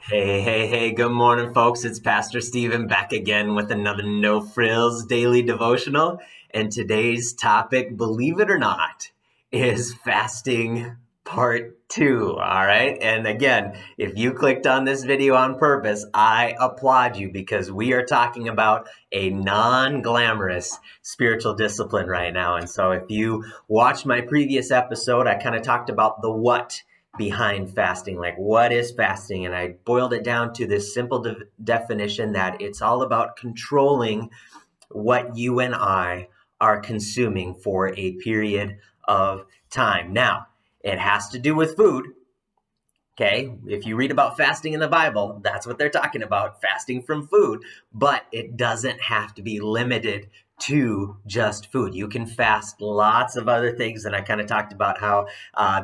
Hey, good morning, folks. It's Pastor Stephen back again with another No Frills daily devotional. And today's topic, believe it or not, is fasting part two. All right. And again, if you clicked on this video on purpose, I applaud you because we are talking about a non glamorous spiritual discipline right now. And so if you watched my previous episode, I kind of talked about the what behind fasting, like what is fasting, and I boiled it down to this simple definition that it's all about controlling what you and I are consuming for a period of time. Now, it has to do with food. Okay, if you read about fasting in the Bible, that's what they're talking about, fasting from food, but it doesn't have to be limited to just food. You can fast lots of other things, and I kind of talked about how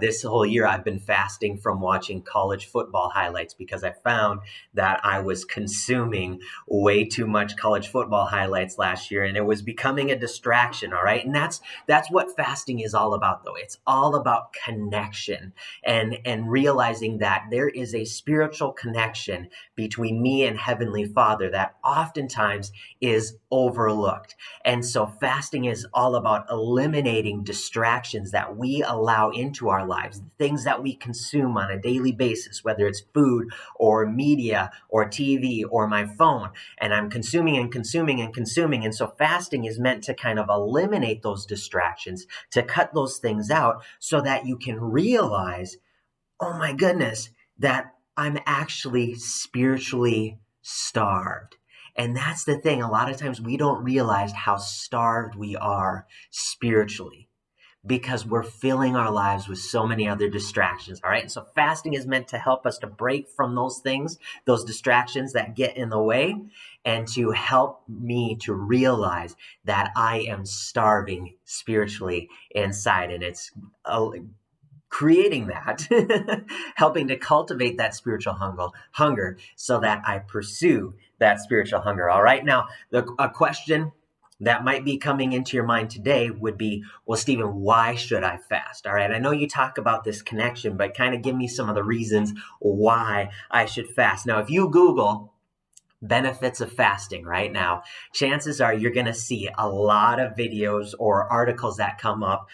this whole year I've been fasting from watching college football highlights because I found that I was consuming way too much college football highlights last year, and it was becoming a distraction, all right? And that's what fasting is all about, though. It's all about connection and realizing that there is a spiritual connection between me and Heavenly Father that oftentimes is overlooked. And so fasting is all about eliminating distractions that we allow into our lives, the things that we consume on a daily basis, whether it's food or media or TV or my phone, and I'm consuming and consuming and consuming. And so fasting is meant to kind of eliminate those distractions, to cut those things out so that you can realize, oh my goodness, that I'm actually spiritually starved. And that's the thing. A lot of times we don't realize how starved we are spiritually because we're filling our lives with so many other distractions. All right. And so fasting is meant to help us to break from those things, those distractions that get in the way, and to help me to realize that I am starving spiritually inside. And it's creating that, helping to cultivate that spiritual hunger so that I pursue that spiritual hunger. All right. Now, a question that might be coming into your mind today would be, well, Stephen, why should I fast? All right. I know you talk about this connection, but kind of give me some of the reasons why I should fast. Now, if you Google benefits of fasting right now, chances are you're going to see a lot of videos or articles that come up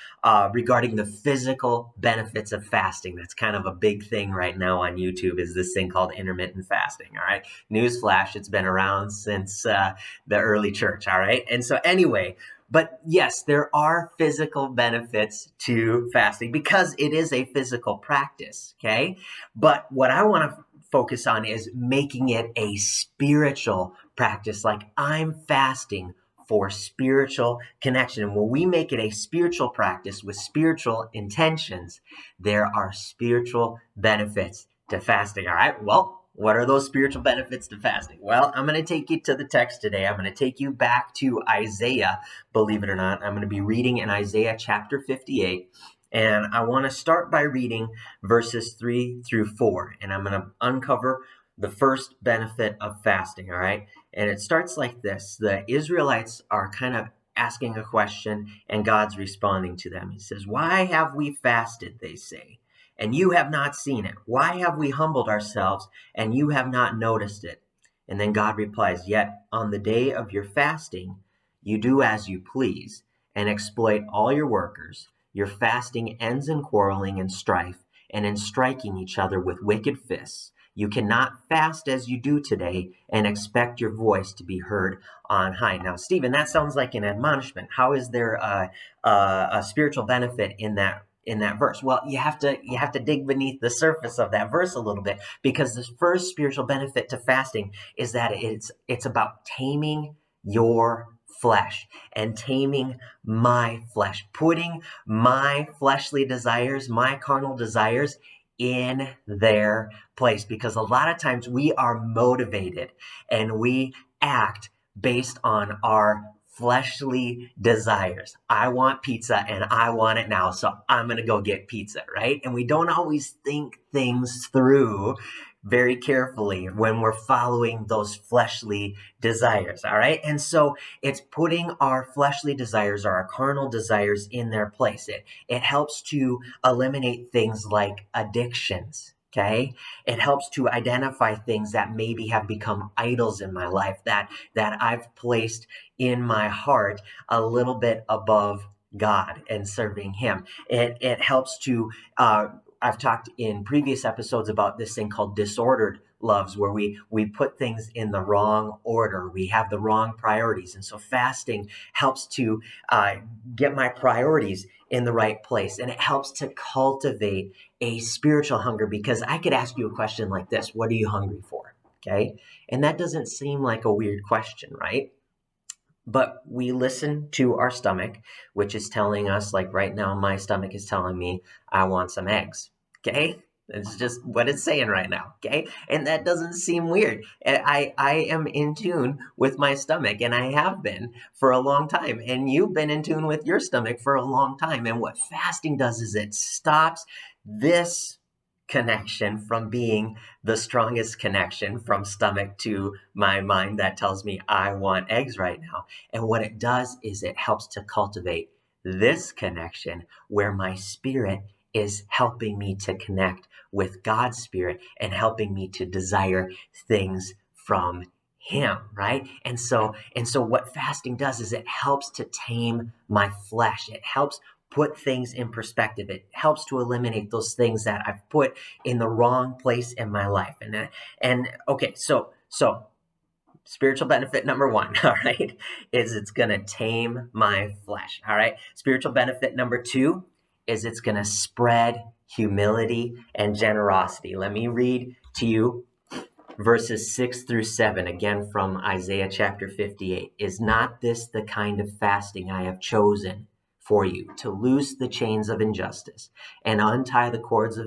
regarding the physical benefits of fasting. That's kind of a big thing right now on YouTube, is this thing called intermittent fasting. All right. Newsflash, it's been around since the early church. All right. And so anyway, but yes, there are physical benefits to fasting because it is a physical practice. Okay. But what I want to focus on is making it a spiritual practice. Like, I'm fasting for spiritual connection. And when we make it a spiritual practice with spiritual intentions, there are spiritual benefits to fasting. All right. Well, what are those spiritual benefits to fasting? Well, I'm going to take you to the text today. I'm going to take you back to Isaiah, believe it or not. I'm going to be reading in Isaiah chapter 58. And I want to start by reading verses 3 through 4. And I'm going to uncover the first benefit of fasting, all right? And it starts like this. The Israelites are kind of asking a question, and God's responding to them. He says, "Why have we fasted," they say, "and you have not seen it? Why have we humbled ourselves, and you have not noticed it?" And then God replies, "Yet on the day of your fasting, you do as you please and exploit all your workers. Your fasting ends in quarreling and strife, and in striking each other with wicked fists. You cannot fast as you do today and expect your voice to be heard on high." Now, Stephen, that sounds like an admonishment. How is there a spiritual benefit in that verse? Well, you have to dig beneath the surface of that verse a little bit, because this first spiritual benefit to fasting is that it's about taming your flesh and taming my flesh, putting my fleshly desires, my carnal desires in their place. Because a lot of times we are motivated and we act based on our fleshly desires. I want pizza and I want it now, so I'm going to go get pizza, right? And we don't always think things through very carefully when we're following those fleshly desires, all right? And so it's putting our fleshly desires or our carnal desires in their place. It helps to eliminate things like addictions. Okay, it helps to identify things that maybe have become idols in my life that I've placed in my heart a little bit above God and serving Him. It helps to I've talked in previous episodes about this thing called disordered loves, where we put things in the wrong order. We have the wrong priorities, and so fasting helps to get my priorities in the right place, and it helps to cultivate a spiritual hunger. Because I could ask you a question like this: what are you hungry for? Okay, and that doesn't seem like a weird question, right? But we listen to our stomach, which is telling us, like right now, my stomach is telling me I want some eggs. Okay. It's just what it's saying right now. Okay. And that doesn't seem weird. I am in tune with my stomach, and I have been for a long time. And you've been in tune with your stomach for a long time. And what fasting does is it stops this connection from being the strongest connection from stomach to my mind that tells me I want eggs right now. And what it does is it helps to cultivate this connection where my spirit is helping me to connect with God's spirit and helping me to desire things from Him, right? And so what fasting does is it helps to tame my flesh. It helps put things in perspective. It helps to eliminate those things that I've put in the wrong place in my life. And okay, so spiritual benefit number one, all right, is it's going to tame my flesh. All right. Spiritual benefit number two is it's going to spread humility and generosity. Let me read to you verses 6-7, again from Isaiah chapter 58. Is not this the kind of fasting I have chosen for you, to loose the chains of injustice and untie the cords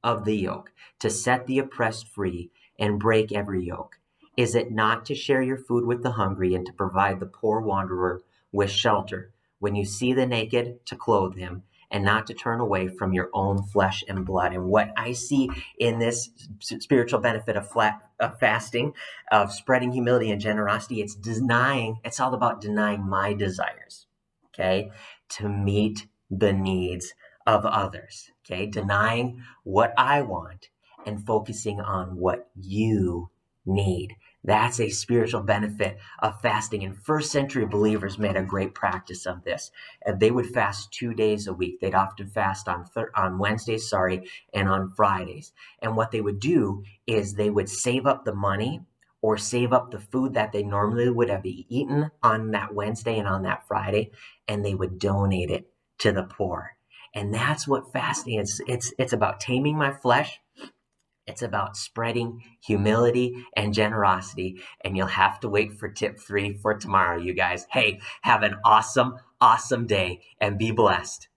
of the yoke, to set the oppressed free and break every yoke? Is it not to share your food with the hungry and to provide the poor wanderer with shelter? When you see the naked, to clothe him, and not to turn away from your own flesh and blood. And what I see in this spiritual benefit of fasting, of spreading humility and generosity, it's all about denying my desires, okay, to meet the needs of others, okay, denying what I want and focusing on what you need. That's a spiritual benefit of fasting. And first century believers made a great practice of this. They would fast 2 days a week. They'd often fast on Wednesdays, and on Fridays. And what they would do is they would save up the money or save up the food that they normally would have eaten on that Wednesday and on that Friday, and they would donate it to the poor. And that's what fasting is. It's about taming my flesh. It's about spreading humility and generosity. And you'll have to wait for tip 3 for tomorrow, you guys. Hey, have an awesome, awesome day and be blessed.